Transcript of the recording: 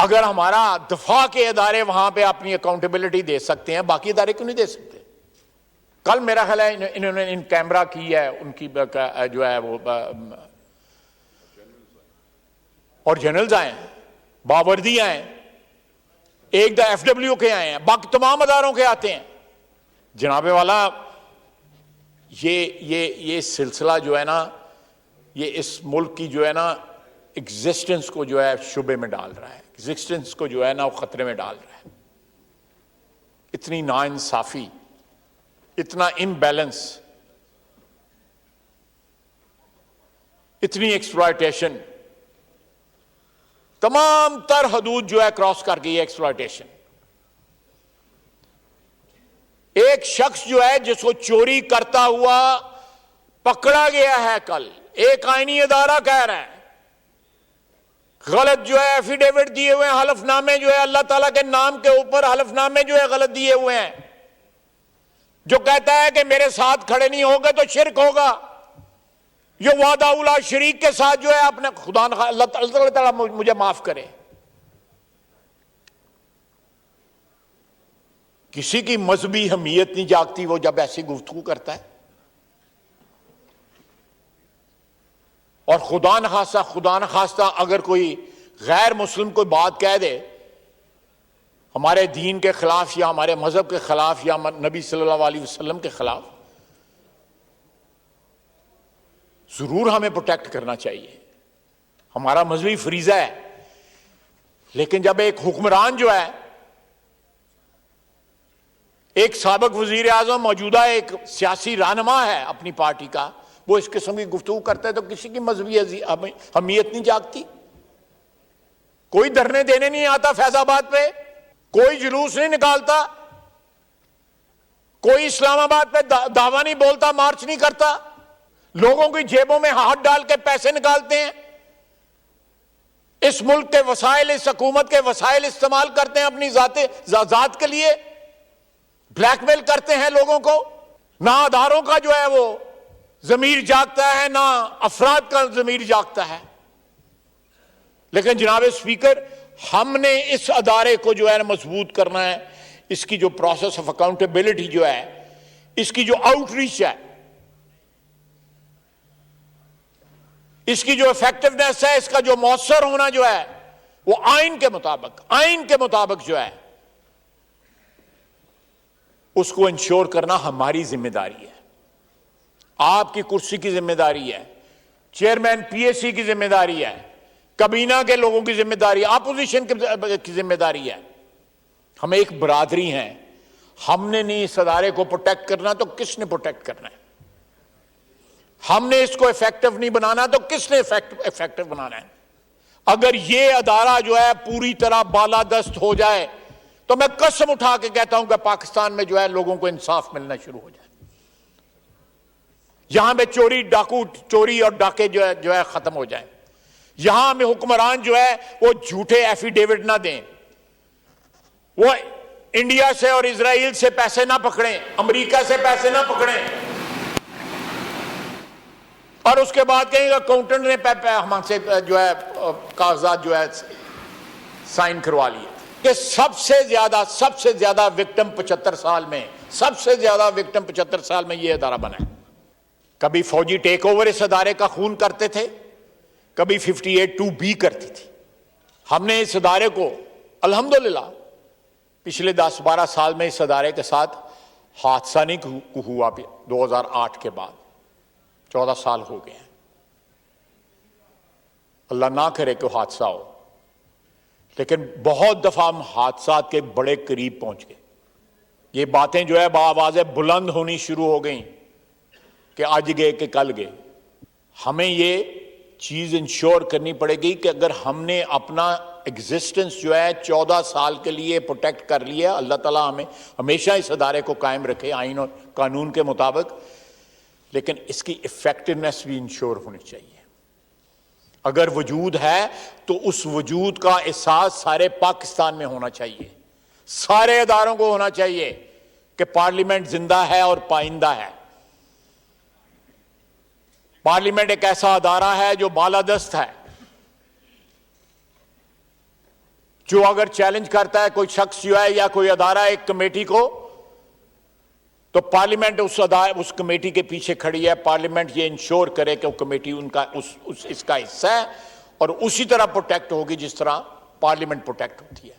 अगर हमारा दफा के इदारे वहां पे अपनी अकाउंटेबिलिटी दे सकते हैं, बाकी इदारे क्यों नहीं दे सकते? कल मेरा ख्याल है इन्होंने इन कैमरा की है उनकी जो है वो और जनरल्स आए, बावर्दी आए, एक द FW के आए हैं, बाकी तमाम अदारों के आते हैं। जनाबे वाला ये सिलसिला जो है ना, ये इस मुल्क की जो है ना एग्जिस्टेंस को जो है शुबे में डाल रहा है, एग्जिस्टेंस को जो है ना वो खतरे में डाल रहा है। इतनी नाइंसाफी, इतना इनबैलेंस, इतनी एक्सप्लॉयटेशन, तमाम तर हदूद जो है क्रॉस कर गई है एक्सप्लॉयटेशन। एक शख्स जो है जिसको चोरी करता हुआ पकड़ा गया है, कल एक आईनी अदारा कह रहा है गलत जो है एफिडेविट दिए हुए हैं, हलफनामे जो है अल्लाह ताला के नाम के ऊपर हलफनामे जो है गलत दिए हुए हैं, जो कहता है कि मेरे साथ खड़े नहीं होगे तो शिरक होगा। जो वादा उला शरीक के साथ जो है अपने खुदा अल्लाह ताला मुझे माफ करे। किसी की मजहबी हमीयत नहीं जागती वो जब ऐसी गुफ्तगू करता है। और खुदा न खास्ता अगर कोई गैर मुस्लिम कोई बात कह दे हमारे दीन के खिलाफ या हमारे मजहब के खिलाफ या नबी सल्लल्लाहु अलैहि वसल्लम के खिलाफ, जरूर हमें प्रोटेक्ट करना चाहिए, हमारा मजहबी फरीजा है। लेकिन जब एक हुक्मरान जो है, एक साबिक वजीर आजम, मौजूदा एक सियासी रहनुमा है अपनी पार्टी का, वो इस किस्म की गुफ्तगू करता है तो किसी की मजहबी हमीयत नहीं जागती। कोई धरने देने नहीं आता फैजाबाद पे, कोई जुलूस नहीं निकालता, कोई इस्लामाबाद पे दावा नहीं बोलता, मार्च नहीं करता, लोगों की जेबों में हाथ डाल के पैसे निकालते हैं, इस मुल्क के वसाइल, इस हुकूमत के वसाइल इस्तेमाल करते हैं अपनी जात के लिए, ब्लैकमेल करते हैं लोगों को। ना अदारों का जो है वो जमीर जागता है, ना अफराद का जमीर जागता है। लेकिन जनाब स्पीकर, हमने इस अदारे को जो है ना मजबूत करना है। इसकी जो प्रोसेस ऑफ अकाउंटेबिलिटी जो है, इसकी जो आउटरीच है, इसकी जो इफेक्टिवनेस है, इसका जो मौसर होना जो है वो आइन के मुताबिक जो है उसको इंश्योर करना हमारी जिम्मेदारी है, आपकी कुर्सी की जिम्मेदारी है, चेयरमैन PAC की जिम्मेदारी है, कबीना के लोगों की जिम्मेदारी, अपोजिशन की जिम्मेदारी है। हम एक बरादरी हैं, हमने नहीं इस अदारे को प्रोटेक्ट करना तो किसने प्रोटेक्ट करना है? हमने इसको इफेक्टिव नहीं बनाना तो किसने इफेक्टिव बनाना है? अगर ये अदारा जो है पूरी तरह बालादस्त हो जाए तो मैं कसम उठा के कहता हूं कि पाकिस्तान में जो है लोगों को इंसाफ मिलना शुरू हो जाए। यहां पे चोरी और डाके जो है खत्म हो जाए। यहां में हुक्मरान जो है वो झूठे एफिडेविट ना दें, वो इंडिया से और इजराइल से पैसे ना पकड़ें, अमेरिका से पैसे ना पकड़ें और उसके बाद कहेंगे अकाउंटेंट ने हमसे जो है कागजात जो है साइन करवा लिए। कि सबसे ज्यादा विक्टिम 75 साल में, सबसे ज्यादा विक्टिम 75 साल में यह अदारा बना है। कभी फौजी टेक ओवर इस अदारे का खून करते थे, कभी 58(2)B करती थी। हमने इस अदारे को अल्हम्दुलिल्लाह पिछले 10-12 साल में इस अदारे के साथ हादसा नहीं हुआ। 2008 के बाद 14 साल हो गए हैं, अल्लाह ना करे कि हादसा हो, लेकिन बहुत दफा हम हादसा के बड़े करीब पहुंच गए। ये बातें जो है बाआवाज़ें बुलंद होनी शुरू हो गई कि आज गए कि कल गए। हमें ये चीज इंश्योर करनी पड़ेगी कि अगर हमने अपना एग्जिस्टेंस जो है 14 साल के लिए प्रोटेक्ट कर लिया, अल्लाह ताला हमें हमेशा इस अदारे को कायम रखे आइन और कानून के मुताबिक, लेकिन इसकी इफेक्टिवनेस भी इंश्योर होनी चाहिए। अगर वजूद है तो उस वजूद का एहसास सारे पाकिस्तान में होना चाहिए, सारे अदारों को होना चाहिए कि पार्लियामेंट जिंदा है और पाइंदा है। पार्लियामेंट एक ऐसा अदारा है जो बालादस्त है, जो अगर चैलेंज करता है कोई शख्स जो है या कोई अदारा एक कमेटी को, तो पार्लियामेंट उस कमेटी के पीछे खड़ी है। पार्लियामेंट ये इंश्योर करे कि वो कमेटी उनका इसका हिस्सा है और उसी तरह प्रोटेक्ट होगी जिस तरह पार्लियामेंट प्रोटेक्ट होती है।